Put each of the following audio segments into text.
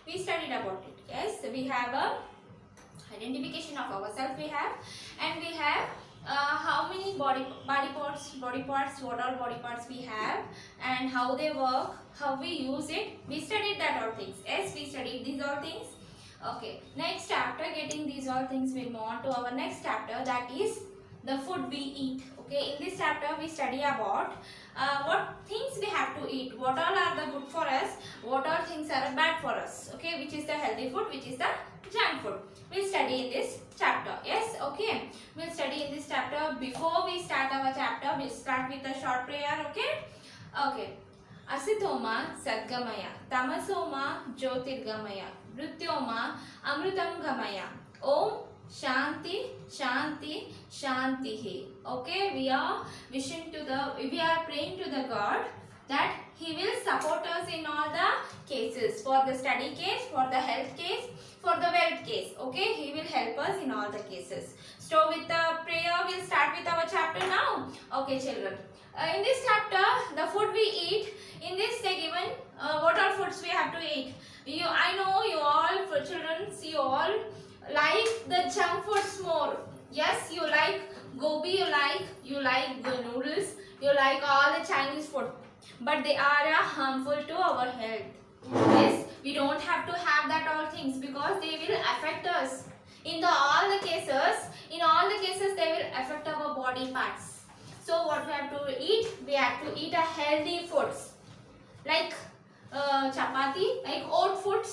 we studied about it. Yes, we have a identification of ourselves we have, and we have how many body parts, what all body parts we have, and how they work, how we use it. We studied that all things. Yes, we studied these all things. Okay, next after getting these all things, we move on to our next chapter, that is the food we eat. Okay, in this chapter we study about what things we have to eat, what all are the good for us, what all things are bad for us. Okay, which is the healthy food, which is the junk food. We'll study in this chapter. Yes, okay, we'll study in this chapter. Before we start our chapter, we'll start with a short prayer. Okay, okay. Asitoma Sadgamaya, Tamasoma Jyotirgamaya, Mrityoma Amritam Gamaya. Om Shanti, Shanti, Shanti. Okay, we are praying to the God that He will support us in all the cases, for the study case, for the health case, for the wealth case. Okay, He will help us in all the cases. So with the prayer, we'll start with our chapter now. Okay, children. In this chapter, the food we eat, in this they given what all foods we have to eat. I know you all, for children, you all like the junk foods more. Yes, you like gobi, you like the noodles, you like all the Chinese food, but they are harmful to our health. Yes, we don't have to have that all things, because they will affect us. In all the cases they will affect our body parts. So what we have to eat? We have to eat a healthy foods like chapati, like oats food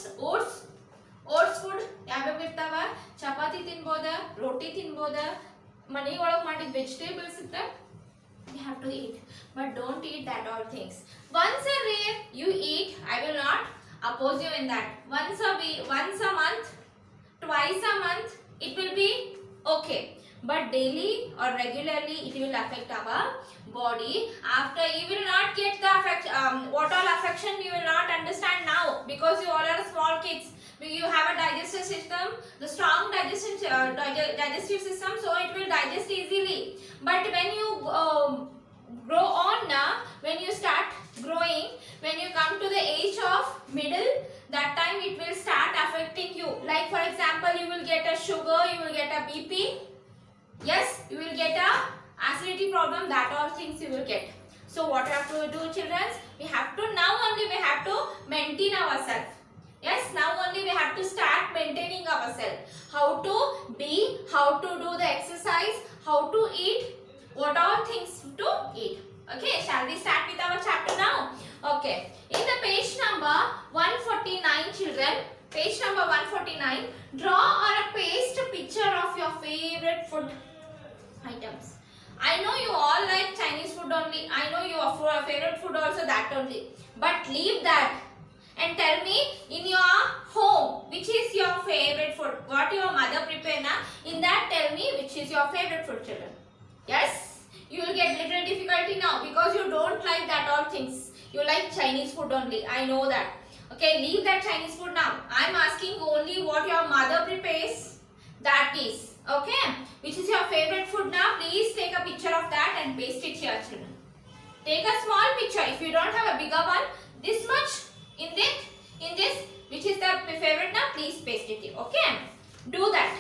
ಯಾವ್ಯಾವ ಇರ್ತಾವ. ಚಪಾತಿ ತಿನ್ಬೋದ, ರೊಟ್ಟಿ ತಿನ್ಬೋದ, ಮನೆ ಒಳಗೆ ಮಾಡಿದ vegetables ಇರ್ತ. We have to eat, but don't eat that all things. Once a day you eat, I will not oppose you in that. Once a month, twice a month, it will be okay. But daily or regularly it will affect our body. After, you will not get the what all affection you will not understand now, because you all are small kids. You have a digestive system, the strong digestive system, so it will digest easily. But when you grow on now, when you start growing, when you come to the age of middle, that time it will start affecting you. Like for example, you will get a sugar, you will get a BP. Yes, you will get a acidity problem, that all things you will get. So what we have to do, children? We have to maintain ourselves. Yes, now only we have to start maintaining ourselves. How to do the exercise, how to eat, what all things to eat. Okay, shall we start with our chapter now? Okay, in the page number 149, children, page number 149, draw on a paste picture of your favorite food items. I know you all like Chinese food only. I know your favorite food also that only. But leave that and tell me, in your home, which is your favorite food? What your mother prepare na? In that, tell me which is your favorite food, children. Yes, you will get little difficulty now, because you don't like that all things. You like Chinese food only. I know that. Okay, leave that Chinese food now. I am asking only what your mother prepares. That is. Okay, which is your favorite food now? Please take a picture of that and paste it here, children. Take a small picture. If you don't have a bigger one, this much. In this, which is the favorite now, please paste it here. Okay, do that.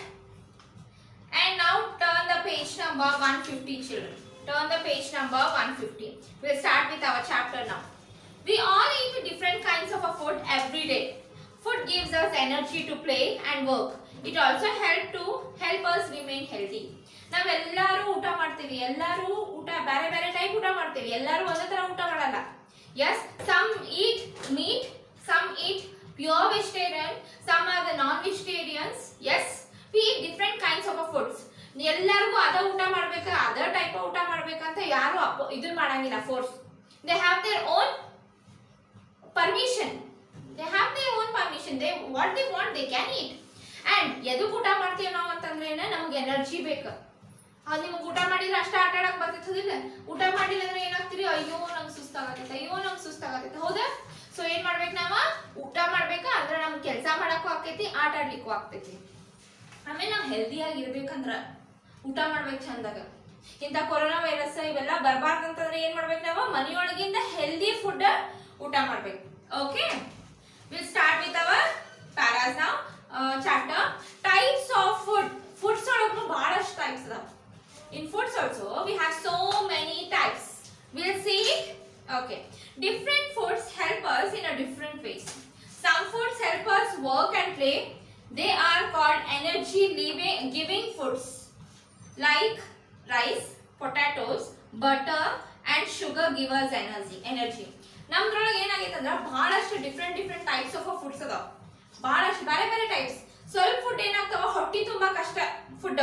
And now turn the page number 150, children. Turn the page number 150. We'll start with our chapter now. We all eat different kinds of a food every day. Food gives us energy to play and work. It also help us remain healthy. ನಾವೆಲ್ಲರೂ ಊಟ ಮಾಡ್ತೀವಿ, ಎಲ್ಲರೂ ಊಟ ಬೇರೆ ಬೇರೆ type ಊಟ ಮಾಡ್ತೀವಿ, ಎಲ್ಲರೂ ಒಂದೇ ತರ ಊಟ ಮಾಡಲ್ಲ. Yes, some eat meat, some eat pure vegetarian, some are the non-vegetarians. Yes, we eat different kinds of foods. ಎಲ್ಲರಿಗೂ ಅದ ಊಟ ಮಾಡಬೇಕು, ಅದರ್ ಟೈಪ್ ಊಟ ಮಾಡಬೇಕಂತ ಯಾರು ಇದು ಮಾಡಂಗಿಲ್ಲ, force. They have their own permission. What they want they can eat. And ಎದಕ್ಕೆ ಊಟ ಮಾಡ್ತೀವಿ ನಾವು ಅಂತಂದ್ರೆ ನಮಗೆ ಎನರ್ಜಿ ಬೇಕು. ನಿಮಗೆ ಊಟ ಮಾಡಿದ್ರೆ ಅಷ್ಟೇ ಆಟ ಆಡಕ್ ಬರ್ತಿತ್ತದಿಲ್ಲ, ಊಟ ಮಾಡಿಲ್ಲ ಅಂದ್ರೆ ಏನಾಗ್ತೀರಿ, ಅಯ್ಯೋ ನಂಗೆ ಸುಸ್ತಾಗತ್ತೆ, ಹೌದಾ? ಸೊ ಏನ್ ಮಾಡ್ಬೇಕು, ನಾವು ಊಟ ಮಾಡ್ಬೇಕಾ ಅಂದ್ರೆ ನಮ್ಗೆ ಕೆಲಸ ಮಾಡಕ್ಕೂ ಆಗ್ತೈತಿ, ಆಟ ಆಡ್ಲಿಕ್ಕೂ ಆಗ್ತೈತಿ. ಆಮೇಲೆ ನಾವು ಹೆಲ್ದಿಯಾಗಿ ಇರ್ಬೇಕಂದ್ರ ಊಟ ಮಾಡ್ಬೇಕು ಚಂದಾಗ. ಇಂಥ ಕೊರೋನಾ ವೈರಸ್ ಇವೆಲ್ಲ ಬರಬಾರ್ದಂತಂದ್ರೆ ಏನ್ ಮಾಡ್ಬೇಕು, ನಾವು ಮನೆಯೊಳಗಿಂದ ಹೆಲ್ದಿ ಫುಡ್ ಊಟ ಮಾಡ್ಬೇಕು. Okay, will start with our work and play. They are called energy giving foods like rice, potatoes, butter and sugar give us energy. ನಮ್ದ್ರೊಳಗೆ ಏನಾಗೈತೆ ಅಂದ್ರೆ ಬಹಳಷ್ಟು ಡಿಫ್ರೆಂಟ್ ಟೈಪ್ಸ್ ಆಫ್ ಫುಡ್ಸ್ ಅದಾವ, ಬಹಳಷ್ಟು ಬೇರೆ ಟೈಪ್ಸ್. ಸ್ವಲ್ಪ ಫುಡ್ ಏನಾಗ್ತಾವ ಹೊಟ್ಟಿ ತುಂಬಾ ಕಷ್ಟ ಫುಡ್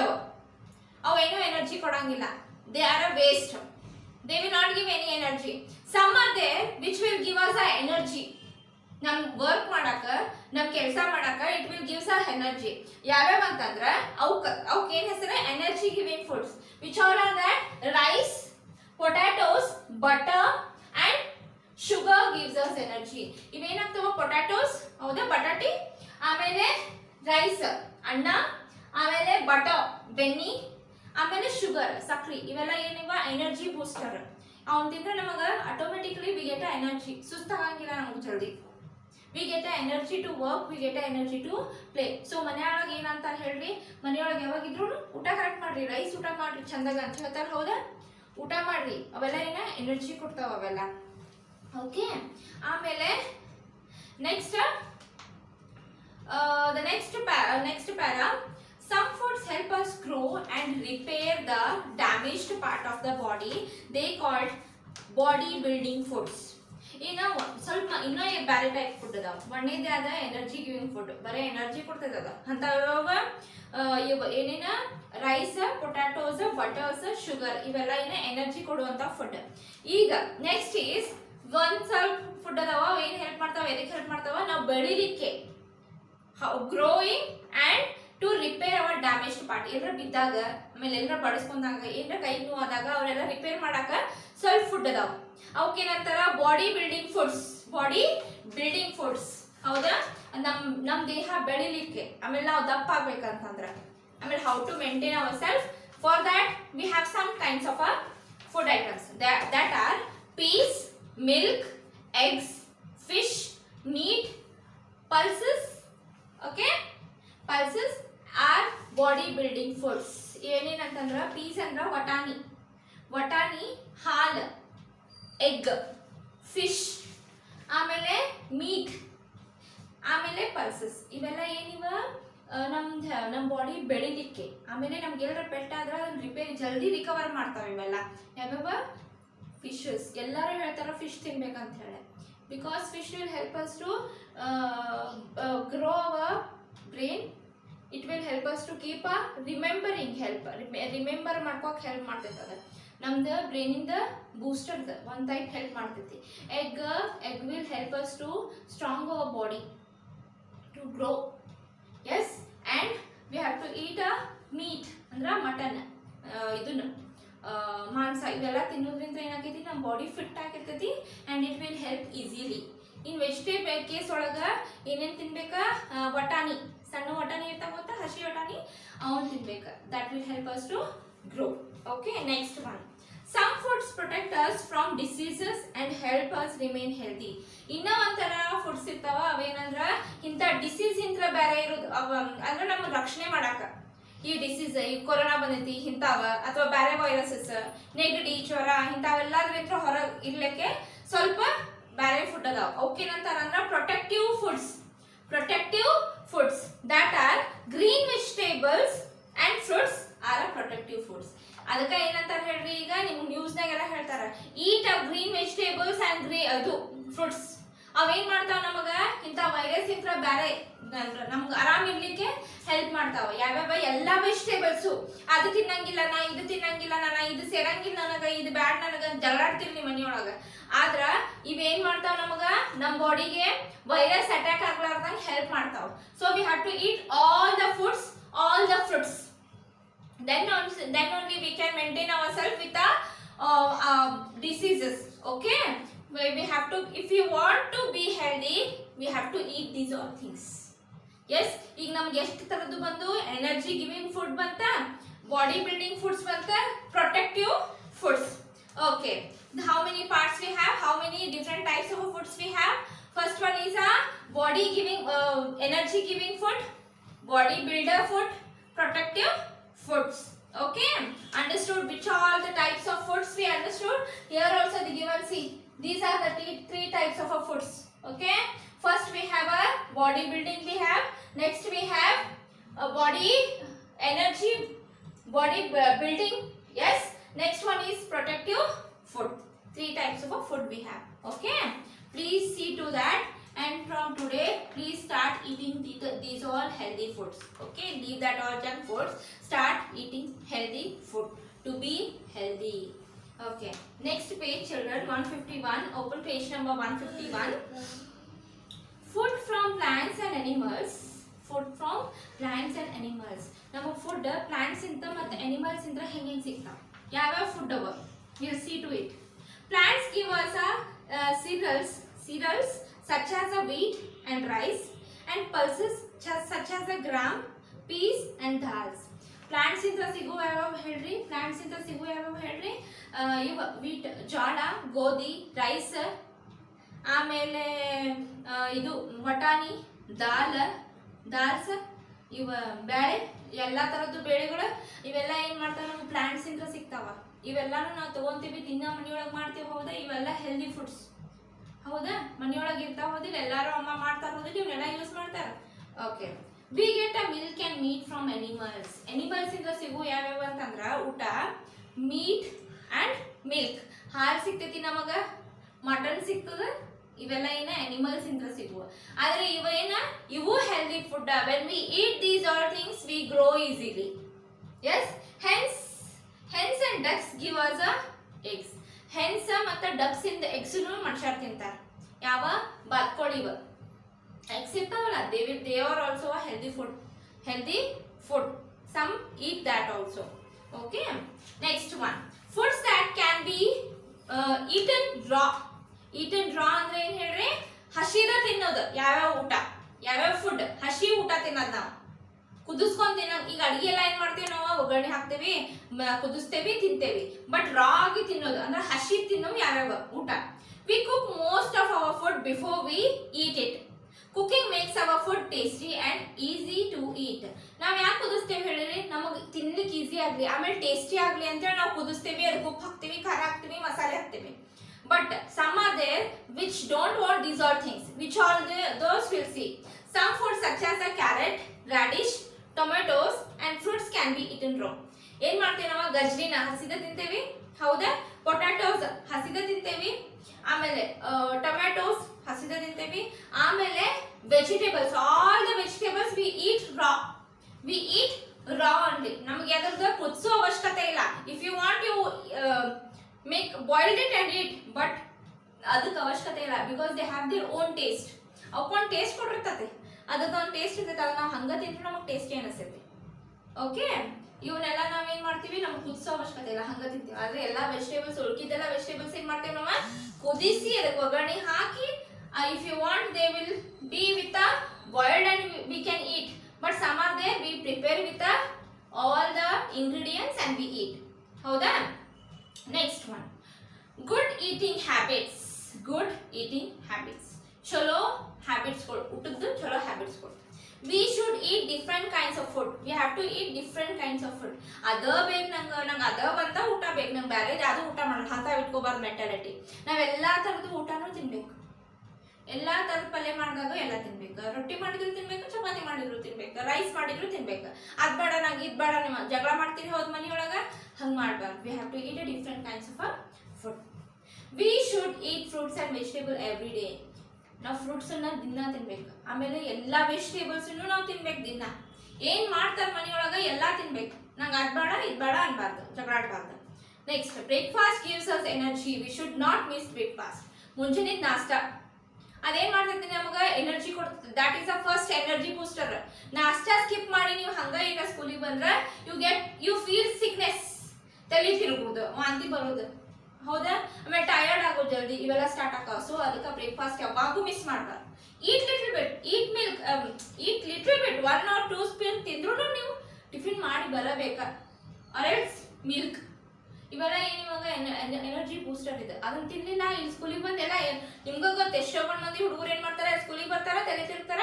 ಅವೇನು ಎನರ್ಜಿ ಕೊಡಂಗಿಲ್ಲ. They are a waste, they will not give any energy. Some are there which will give us a energy. ನಮ್ ವರ್ಕ್ ಮಾಡಾಕ, ನಮ್ ಕೆಲಸ ಮಾಡಾಕ it will gives a energy. ಯಾವ್ಯಾವ ಅಂತಂದ್ರ ಅವಕ್ ಏನ್ ಹೆಸರು? Energy giving foods. Which are that? Rice, potatoes, butter and sugar gives us energy. ಇವೇನಾಗ್ತಾವ? ಪೊಟ್ಯಾಟೋಸ್, ಹೌದಾ, ಬಟಾಟಿ, ಆಮೇಲೆ ರೈಸ್ ಅನ್ನ, ಆಮೇಲೆ ಬಟರ್ ಬೆಣ್ಣಿ, ಆಮೇಲೆ ಶುಗರ್ ಸಕ್ರಿ, ಇವೆಲ್ಲ ಏನಿವ ಎನರ್ಜಿ ಬೂಸ್ಟರ್. ಅವನ್ ತಿಂದ್ರೆ ನಮಗ automatically we get a energy. ಸುಸ್ತಾಗಂಗಿಲ್ಲ ನಮಗ್ ಜಲ್ದಿ. We get a energy to work, we get a energy to play. So ಮನೆಯೊಳಗೆ ಏನಂತ ಹೇಳ್ರಿ, ಮನೆಯೊಳಗೆ ಯಾವಾಗಿದ್ರು ಊಟ ಕರೆಕ್ಟ್ ಮಾಡ್ರಿ, ರೈಸ್ ಊಟ ಮಾಡ್ರಿ ಚಂದಾಗ ಅಂತ ಹೇಳ್ತಾರ, ಹೌದಾ? ಊಟ ಮಾಡ್ರಿ, ಅವೆಲ್ಲ ಏನ ಎನರ್ಜಿ ಕೊಡ್ತಾವ ಅವೆಲ್ಲ. ಓಕೆ, ಆಮೇಲೆ next the next para, some foods help us grow and repair the damaged part of the body. They called body building foods. ಸ್ವಲ್ಪ ಇನ್ನೂ ಬೇರೆ ಟೈಪ್ ಫುಡ್ ಅದಾವ. ಒಂದೇದೇ ಆದ ಎನರ್ಜಿ ಗಿವಿಂಗ್ ಫುಡ್, ಬರೀ ಎನರ್ಜಿ ಕೊಡ್ತದ ಅಂತ ಏನೇನ ರೈಸ್, ಪೊಟ್ಯಾಟೋಸ್, ಬಟರ್ಸ್, ಶುಗರ್, ಇವೆಲ್ಲ ಏನ ಎನರ್ಜಿ ಕೊಡುವಂತ ಫುಡ್. ಈಗ ನೆಕ್ಸ್ಟ್ ಈಸ್ ಒಂದ್ ಸ್ವಲ್ಪ ಫುಡ್ ಅದಾವ, ಏನ್ ಹೆಲ್ಪ್ ಮಾಡ್ತಾವ, ಎದಕ್ಕೆ ಹೆಲ್ಪ್ ಮಾಡ್ತಾವ? ನಾವು ಬೆಳಿಲಿಕ್ಕೆ, growing and to repair our damaged part. ಎಲ್ಲರ ಬಿದ್ದಾಗ, ಆಮೇಲೆ ಎಲ್ಲರ ಬಡಿಸ್ಕೊಂಡಾಗ, ಏನರ ಕೈ ನೋವಾದಾಗ ಅವರೆಲ್ಲ ರಿಪೇರ್ ಮಾಡಾಕ ಸ್ವಲ್ಪ ಫುಡ್ ಅದಾವ. ಅವಕ್ಕೇನಂತಾರ? Body building foods. Body building foods, ಹೌದಾ? ನಮ್ ದೇಹ ಬೆಳಿಲಿಕ್ಕೆ, ಆಮೇಲೆ ನಾವು ದಪ್ಪ ಆಗ್ಬೇಕಂತಂದ್ರ, ಆಮೇಲೆ how to maintain our self. For that we have some kinds of food items that are peas, milk, eggs, fish, meat, pulses. Okay, pulses are body building foods. ಏನೇನಂತಂದ್ರ ಪೀಸ್ ಅಂದ್ರ ವಟಾಣಿ, ಹಾಲು, ಎಗ್, ಫಿಶ್, ಆಮೇಲೆ meat, ಆಮೇಲೆ pulses. ಇವೆಲ್ಲ ಏನಿವ ನಮ್ body ಬೆಳಿಲಿಕ್ಕೆ, ಆಮೇಲೆ ನಮ್ಗೆ ಎಲ್ಲರ ಪೆಟ್ಟಾದ್ರ ಅದನ್ನ ರಿಪೇರಿ ಜಲ್ದಿ ರಿಕವರ್ ಮಾಡ್ತಾವ. ಇವೆಲ್ಲ ಯಾವ್ಯಾವ? ಫಿಶಸ್. ಎಲ್ಲರೂ ಹೇಳ್ತಾರ ಫಿಶ್ ತಿನ್ಬೇಕಂತ ಹೇಳಿ, because fish will help us to grow our brain. It will help us to keep a remembering help. Remember ಮಾಡ್ಕೋಕ್ ಹೆಲ್ಪ್ ಮಾಡ್ತೈತದ. ನಮ್ದು ಬ್ರೈನ್ ಇಂದ ಬೂಸ್ಟರ್ ಒಂದ್ ಟೈಪ್ ಹೆಲ್ಪ್ ಮಾಡ್ತೈತಿ. Egg will help us to strong our body to grow. Yes, and we have to eat a meat ಅಂದ್ರ mutton, ಇದನ್ನ ಮಾಂಸ, ಇವೆಲ್ಲ ತಿನ್ನೋದ್ರಿಂದ ಏನಾಗೈತಿ, ನಮ್ಮ ಬಾಡಿ ಫಿಟ್ ಆಗಿರ್ತೈತಿ and it will help easily. In vegetable case ಒಳಗ ಏನೇನ್ ತಿನ್ಬೇಕ? ವಟಾಣಿ, ಸಣ್ಣ ವಟಾಣಿ ಇರ್ತಾವ ಗೊತ್ತಾ, ಹಸಿ ವಟಾಣಿ, ಅವನ್ ತಿನ್ಬೇಕ. That will help us to grow. Okay, next one, some foods protect us from diseases and help us remain healthy. ಇನ್ನ ಒಂಥರ ಫುಡ್ಸ್ ಇರ್ತಾವ, ಅವೇನಂದ್ರ ಇಂಥ ಡಿಸೀಸ್ ಇಂತ್ರ ಬೇರೆ ಇರೋದು, ಅಂದ್ರೆ ನಮ್ಗೆ ರಕ್ಷಣೆ ಮಾಡಾಕ. ಈ ಡಿಸೀಸ್, ಈ ಕೊರೋನಾ ಬಂದೈತಿ ಇಂಥವ, ಅಥವಾ ಬೇರೆ ವೈರಸಸ್, ನೆಗಡಿ, ಜ್ವರ, ಇಂಥವೆಲ್ಲದ್ರಿಂದ ಹೊರ ಇರ್ಲಿಕ್ಕೆ ಸ್ವಲ್ಪ ಬೇರೆ ಫುಡ್ ಅದಾವ. ಅವಕ್ಕೇನಂತಾರ ಅಂದ್ರ protective foods. That are green vegetables and fruits are protective foods. ಅದಕ್ಕೆ ಏನಂತಾರ ಹೇಳ್ರಿ, ಈಗ ನಿಮ್ಗೆ ನ್ಯೂಸ್ನಾಗೆಲ್ಲ ಹೇಳ್ತಾರ, ಈಟ್ ಗ್ರೀನ್ ವೆಜಿಟೇಬಲ್ಸ್ ಅಂಡ್ ಅದು ಫ್ರೂಟ್ಸ್. ಅವೇನ್ ಮಾಡ್ತಾವ? ನಮಗ ಇಂಥ ವೈರಸ್ ಇಂತ್ರ ಬೇರೆ ನಮ್ಗೆ ಆರಾಮ್ ಇರ್ಲಿಕ್ಕೆ ಹೆಲ್ಪ್ ಮಾಡ್ತಾವ. ಯಾವ್ಯಾವ? ಎಲ್ಲಾ ವೆಜಿಟೇಬಲ್ಸು. ಅದು ತಿನ್ನಂಗಿಲ್ಲ ನಾ, ಇದು ತಿನ್ನಂಗಿಲ್ಲ ನಾ, ಇದು ಸೇರಂಗಿಲ್ಲ ನನಗ, ಇದು ಬ್ಯಾಡ್ ನನಗ ಜಗಳಾಡ್ತಿರ್ಲಿ ನಿಮ್ಮ ಮನಿಯೊಳಗ. ಆದ್ರ ಇವೇನ್ ಮಾಡ್ತಾವ? ನಮಗ ನಮ್ ಬಾಡಿಗೆ ವೈರಸ್ ಅಟ್ಯಾಕ್ ಆಗ್ಲಾರ್ದಂಗ್ ಹೆಲ್ಪ್ ಮಾಡ್ತಾವ. So we have to eat all the foods, all the fruits. then only we can maintain ourselves with the diseases. Okay, we have to, if you want to be healthy, we have to eat these all things. Yes, ಈಗ ನಮ್ಗೆ ಎಷ್ಟು ತರದ್ದು ಬಂದು? Energy giving food ಬಂತ, body building foods ಬಂತ, protective foods. Okay, how many parts we have? How many different types of foods we have? First one is a body giving, energy giving food, body builder food, protective foods. Okay, understood which all the types of foods we understood? Here also the given, see, these are the three types of foods. Okay, First we have a body building we have. Next we have a body energy, body building. Yes. Next one is protective food. 3 types of a food we have. Okay. Please see to that. And from today, please start eating these all healthy foods. Okay. Leave that all junk foods. Start eating healthy food to be healthy. Okay. Next page, children. 151. Open page number 151. Food from plants and animals. Food from plants and animals. ನಮ್ಮ food plants ಇಂದ ಮತ್ತು animals ಇಂದ ಹೆಂಗೆ ಸಿಗ್ತಾವ ಯಾವ್ಯಾವ food ಅವ will see to it plants give us cereals such as a wheat and rice and pulses such as a gram, peas and dals. Plants ಇಂದ ಸಿಗುವ ಯಾವ್ಯಾವ ಹೇಳ್ರಿ ಪ್ಲಾಂಟ್ಸ್ ಇಂದ ಸಿಗುವ ಯಾವ್ಯಾವ ಹೇಳ್ರಿ ಇವ ವೀಟ್ ಜೋಳ ಗೋಧಿ ರೈಸ್ ಆಮೇಲೆ ಇದು ವಟಾಣಿ ದಾಲ್ಸ್ ಇವ ಬೇಳೆ ಎಲ್ಲಾ ತರದ್ದು ಬೇಳೆಗಳು ಇವೆಲ್ಲ ಏನ್ ಮಾಡ್ತಾವ ನಮ್ಗೆ ಪ್ಲಾಂಟ್ಸ್ ಇಂದ ಸಿಗ್ತಾವ ಇವೆಲ್ಲಾನು ನಾವು ತಗೊಂತೀವಿ ದಿನ ಮನೆಯೊಳಗೆ ಮಾಡ್ತೀವಿ ಹೌದಾ ಇವೆಲ್ಲ ಹೆಲ್ದಿ ಫುಡ್ಸ್ ಹೌದಾ ಮನೆಯೊಳಗೆ ಇರ್ತಾವ ಹೋದಿಲ್ಲ ಎಲ್ಲಾರು ಅಮ್ಮ ಮಾಡ್ತಾರ ಹೋದಿಲ್ಲ ಇವನ್ನೆಲ್ಲ ಯೂಸ್ ಮಾಡ್ತಾರ okay V get a milk and meet from animals ಇಂದ ಸಿಗು ಯಾವ್ಯಾವ ಅಂತಂದ್ರ ಊಟ ಮೀಟ್ ಅಂಡ್ ಮಿಲ್ಕ್ ಹಾಲು ಸಿಗ್ತೈತಿ ನಮಗ ಮಟನ್ ಸಿಗ್ತದ ಇವೆಲ್ಲ ಏನ ಅನಿಮಲ್ಸ್ ಇಂದ ಸಿಗುವ ಆದ್ರೆ ಇವು healthy food when we eat these all things we grow easily as hens and ducks give us a eggs hens ಮತ್ತೆ ಡಕ್ಸ್ ಇಂದ ಎಗ್ಸ್ ಮನುಷ್ಯರು ತಿಂತಾರ ಯಾವ ಬಾತ್ಕೋಳಿವ ಎಗ್ಸ್ ಇರ್ತಾವಲ್ಲ they are also a healthy food some eat that also okay next one foods that can be eaten raw ಅಂದ್ರೆ ಏನ್ ಹೇಳ್ರಿ ಹಸಿದ ತಿನ್ನೋದು ಯಾವ್ಯಾವ ಊಟ ಯಾವ್ಯಾವ ಫುಡ್ ಹಸಿ ಊಟ ತಿನ್ನೋದು ನಾವು ಕುದಿಸ್ಕೊಂಡ್ ತಿನ್ನೋದು ಈಗ ಅಡಿಗೆ ಎಲ್ಲ ಏನ್ ಮಾಡ್ತೀವಿ ನಾವು ಒಗ್ಗರಣೆ ಹಾಕ್ತೇವಿ ಕುದಿಸ್ತೇವಿ ತಿಂತೇವಿ ಬಟ್ ರಾ ಆಗಿ ತಿನ್ನೋದು ಅಂದ್ರೆ ಹಸಿ ತಿನ್ನೋದು ಯಾವ್ಯಾವ ಊಟ we cook most of our food before we eat it cooking makes our food tasty and easy to eat ನಾವ್ ಯಾಕೆ ಕುದಿಸ್ತೇವೆ ಹೇಳಿರಿ ನಮಗ್ ತಿನ್ಲಿಕ್ಕೆ ಈಸಿ ಆಗ್ಲಿ ಆಮೇಲೆ ಟೇಸ್ಟಿ ಆಗ್ಲಿ ಅಂತೇಳಿ ನಾವು ಕುದಿಸ್ತೇವಿ ಅದಕ್ಕೆ ಉಪ್ಪು ಹಾಕ್ತಿವಿ ಖಾರ ಹಾಕ್ತಿವಿ ಮಸಾಲೆ ಹಾಕ್ತಿವಿ but some are there which don't want these all things which all those we'll see some foods such as a carrot radish tomatoes and fruits can be eaten raw ಏನ್ ಮಾಡ್ತೀವಿ ನಾವು ಗಜ್ರಿನ ಹಸಿದ ತಿಂತೇವಿ ಹೌದಾ ಪೊಟ್ಯಾಟೋಸ್ ಹಸಿದ ತಿಂತೇವಿ ಆಮೇಲೆ ಟೊಮ್ಯಾಟೋಸ್ ಹಸಿದ ತಿಂತೇವಿ ಆಮೇಲೆ vegetables all the vegetables we eat raw only ನಮಗೆ ಅದರದ ಕುದಿಸೋ ಅವಶ್ಯಕತೆ ಇಲ್ಲ if you want you make boiled it and eat but ಅದಕ್ಕೆ ಅವಶ್ಯಕತೆ ಇಲ್ಲ because they have their own taste ಅವಕ್ಕೊಂದು ಟೇಸ್ಟ್ ಕೊಟ್ಟಿರ್ತದೆ ಅದಕ್ಕೊಂದು ಟೇಸ್ಟ್ ಇರ್ತೈತೆ ಅದು ನಾವು ಹಂಗ ತಿಂದ್ರೆ ನಮಗೆ ಟೇಸ್ಟಿ ಅನಿಸ್ತೈತಿ ಓಕೆ ಇವನ್ನೆಲ್ಲ ನಾವೇನ್ ಮಾಡ್ತೀವಿ ನಮ್ಗೆ ಕುದಿಸೋ ಅವಶ್ಯಕತೆ ಇಲ್ಲ ಹಂಗ ತಿಂತೀವಿ ಆದ್ರೆ ಎಲ್ಲಾ ವೆಜಿಟೇಬಲ್ಸ್ ಉಳ್ಕಿದ್ದೆಲ್ಲ ವೆಜಿಟೇಬಲ್ಸ್ ಏನ್ ಮಾಡ್ತೇವೆ ನಾವು ಕುದಿಸಿ ಅದಕ್ಕೆ ಒಗ್ಗರಣೆ ಹಾಕಿ if you want they will be with a boiled and we can eat but some are there we prepare with all the ingredients and we eat ಹೌದಾ next one good eating habits cholo habits utuddu cholo habits we should eat different kinds of food we have to eat different kinds of food ada beg nang ada banta ಊಟ ಬೇಕು ನಂಗೆ ಬೇರೆ ಯಾವುದು ಊಟ ಮಾಡಲ್ಲ ಅಂತ ಇಟ್ಕೋಬಾರ್ದು mentality ನಾವೆಲ್ಲಾ ತರದ ಊಟನೂ ತಿನ್ಬೇಕು ಎಲ್ಲಾ ತರದ ಪಲ್ಯ ಮಾಡಿದಾಗ ಎಲ್ಲ ತಿನ್ಬೇಕು ರೊಟ್ಟಿ ಮಾಡಿದ್ರು ತಿನ್ಬೇಕು ಚಪಾತಿ ಮಾಡಿದ್ರು ತಿನ್ಬೇಕು ರೈಸ್ ಮಾಡಿದ್ರು ತಿನ್ಬೇಕು ಅದ್ ಬೇಡ ನಂಗೆ ಇದ್ ಬೇಡ ನಿಮ್ಮ ಜಗಳ ಮಾಡ್ತೀರಿ ಹೋದ್ ಮನೆಯೊಳಗ ಹಂಗ್ ಮಾಡಬಾರ್ದು we have to eat a different kinds of food we should eat fruits and vegetable every day ನಾವು ಫ್ರೂಟ್ಸ್ ಅನ್ನ ದಿನ ತಿನ್ಬೇಕು ಆಮೇಲೆ ಎಲ್ಲಾ ವೆಜಿಟೇಬಲ್ಸ್ ನಾವು ತಿನ್ಬೇಕು ದಿನ ಏನ್ ಮಾಡ್ತಾರ ಮನೆಯೊಳಗ ಎಲ್ಲಾ ತಿನ್ಬೇಕು ನಂಗೆ ಅದ್ ಬೇಡ ಇದ್ ಬೇಡ ಅನ್ಬಾರ್ದು ಜಗಳ ಆಡ್ಬಾರ್ದು next breakfast gives us energy we should not miss breakfast ಮುಂಜಾನೆ ನಾಷ್ಟಾ ಅದೇನ್ ಮಾಡ್ತೈತಿ ನಮಗ ಎನರ್ಜಿ ಕೊಡ್ತದೆ that is a first energy booster ನಾಷ್ಟಾ ಸ್ಕಿಪ್ ಮಾಡಿ ನೀವು ಹಂಗ ಈಗ ಸ್ಕೂಲಿಗೆ ಬಂದ್ರ ಯು ಫೀಲ್ ಸಿಕ್ನೆಸ್ ತಲೆ ತಿರುಗುದು ವಾಂತಿ ಬರೋದು ಹೌದಾ ಆಮೇಲೆ ಟಯರ್ಡ್ ಆಗೋದು ಜಲ್ದಿ ಇವೆಲ್ಲ ಸ್ಟಾರ್ಟ್ ಆಕಾವ ಸೊ ಅದಕ್ಕೆ ಬ್ರೇಕ್ಫಾಸ್ಟ್ ಯಾವಾಗೂ ಮಿಸ್ ಮಾಡಬಾರ್ದು eat little bit eat little bit 1 or 2 spoon ತಿಂದ್ರು ನೀವು ಟಿಫಿನ್ ಮಾಡಿ ಬರಬೇಕಾ ಆರ್ ಎಲ್ಸ್ ಮಿಲ್ಕ್ ಇವೆಲ್ಲ ಏನಿವಾಗ ಎನರ್ಜಿ ಬೂಸ್ಟರ್ ಇದೆ ಅದನ್ನ ತಿನ್ಲಿಲ್ಲ ಇಲ್ಲಿ ಸ್ಕೂಲಿಗೆ ಬಂದೆಲ್ಲ ನಿಮ್ಗ ಗೊತ್ತ ಎಷ್ಟೋ ಮಂದಿ ಹುಡುಗರು ಏನ್ ಮಾಡ್ತಾರೆ ಸ್ಕೂಲಿಗೆ ಬರ್ತಾರ ತಲೆ ತಿರ್ತಾರ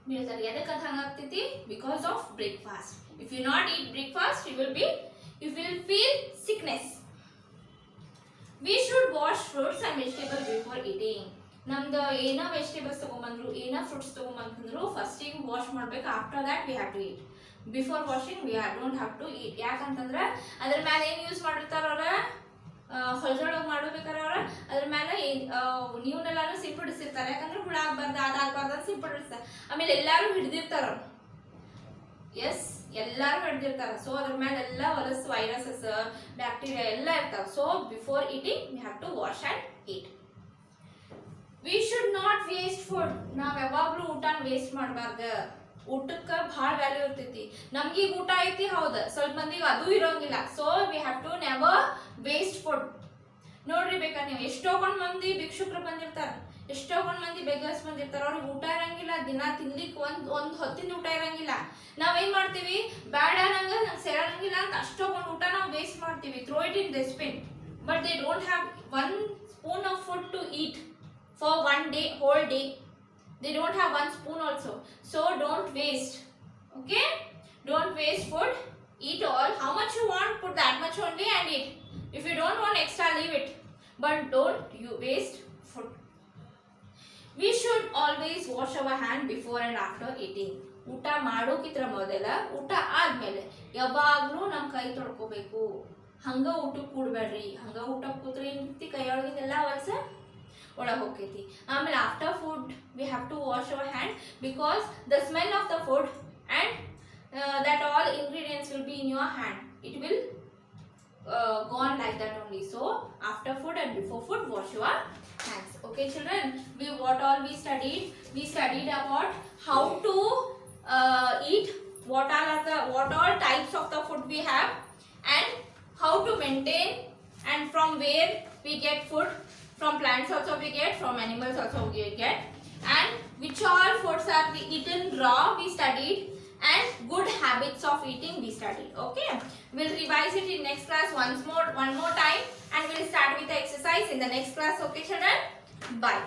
ಬೀಳ್ತಾರೆ ಎದಕ್ಕೆ ಅದು ಹಂಗಾಗ್ತೈತಿ because of breakfast if you not eat breakfast you will feel sickness we should wash fruits and vegetable before eating ನಮ್ದು ಏನ ವೆಜಿಟೇಬಲ್ಸ್ ತಗೊಂಬಂದ್ರು ಏನ ಫ್ರೂಟ್ಸ್ ತಗೊಂಬಂದ್ರು ಫಸ್ಟಿಗೆ ವಾಶ್ ಮಾಡ್ಬೇಕು. After that we have to eat. Before washing we don't have to eat. ಯಾಕಂತಂದ್ರೆ ಅದ್ರ ಮೇಲೆ ಏನು use ಮಾಡಿರ್ತಾರ ಅವ್ರ ಹೊಲದೊಳಗೆ ಮಾಡಬೇಕಾರೆ ಅವ್ರ ಅದ್ರ ಮೇಲೆ ನೀವನ್ನೆಲ್ಲಾನು ಸಿಂಪಡಿಸಿರ್ತಾರೆ. ಯಾಕಂದ್ರೆ ಹುಳ ಆಗ್ಬಾರ್ದು ಅದಾಗಬಾರ್ದು ಅಂತ ಸಿಂಪಡಿಸ್ತಾರೆ. ಆಮೇಲೆ ಎಲ್ಲಾರು ಹಿಡ್ದಿರ್ತಾರ. ಎಸ್, ಎಲ್ಲಾರು ಹಿಡ್ದಿರ್ತಾರ. ಸೊ ಅದ್ರ ಮೇಲೆ ಎಲ್ಲ ಹೊಲಸ್ ವೈರಸಸ್ ಬ್ಯಾಕ್ಟೀರಿಯಾ ಎಲ್ಲ ಇರ್ತಾವ. So before eating we have to wash and eat. We should not waste food. ನಾವ್ ಯಾವಾಗ್ಲೂ ಊಟನ ವೇಸ್ಟ್ ಮಾಡಬಾರ್ದು. ಊಟಕ್ಕೆ ಭಾಳ ವ್ಯಾಲ್ಯೂ ಇರ್ತೈತಿ. ನಮ್ಗೆ ಊಟ ಐತಿ ಹೌದು, ಸ್ವಲ್ಪ ಮಂದಿಗೆ ಅದು ಇರೋಂಗಿಲ್ಲ. So we have to never waste food. ನೋಡ್ರಿ ಬೇಕಾದ್ರೆ ನೀವು ಎಷ್ಟೊಂದು ಮಂದಿ ಭಿಕ್ಷುಕರು ಬಂದಿರ್ತಾರ, ಎಷ್ಟೊಂದು ಮಂದಿ ಬೆಗರ್ಸ್ ಬಂದಿರ್ತಾರ. ಅವ್ರಿಗೆ ಊಟ ಇರಂಗಿಲ್ಲ, ದಿನ ತಿನ್ಲಿಕ್ಕೆ ಒಂದ್ ಹೊತ್ತಿನ ಊಟ ಇರಂಗಿಲ್ಲ. ನಾವೇನ್ ಮಾಡ್ತೀವಿ, ಬೇಡ ನಂಗೆ ಸೇರಂಗಿಲ್ಲ ಅಂತ ಅಷ್ಟೊಂದು ಊಟ ನಾವು ವೇಸ್ಟ್ ಮಾಡ್ತೀವಿ. Throw it in dustbin. But they don't have 1 spoon of food to eat for 1 day, whole day. They don't have 1 spoon also. So don't waste. Okay? Don't waste food. Eat all. How much you want, put that much only and eat. If you don't want extra, leave it. But don't you waste food. We should always wash our hand before and after eating. ಊಟ ಮಾಡೋಕಿತ್ರ ಮೊದಲ, ಊಟ ಆದ್ಮೇಲೆ ಯಾವಾಗ್ಲೂ ನಮ್ ಕೈ ತೊಳ್ಕೊಬೇಕು. ಹಂಗ ಊಟಕ್ಕೆ ಕೂಡ್ಬೇಡ್ರಿ. ಹಂಗ ಊಟಕ್ಕೆ ಕೂತ್ರೆ ಏನ್ ಕೈಯೊಳಗಿಂದೆಲ್ಲ ಹೊಲಸ ಒಳಗೆ ಹೋಗ್ತೈತಿ. ಆಮೇಲೆ after food we have to wash our hand because the smell of the food and that all ingredients will be in your hand. It will go on like that only. So after food and before food, wash your hands. Okay children, what all we studied about how to eat, what all types of the food we have, and how to maintain, and from where we get food. From plants also we get, from animals also we get, and which all foods are eaten raw we studied, and good habits of eating we studied. Okay, we'll revise it in next class one more time, and we'll start with the exercise in the next class. Okay children, bye.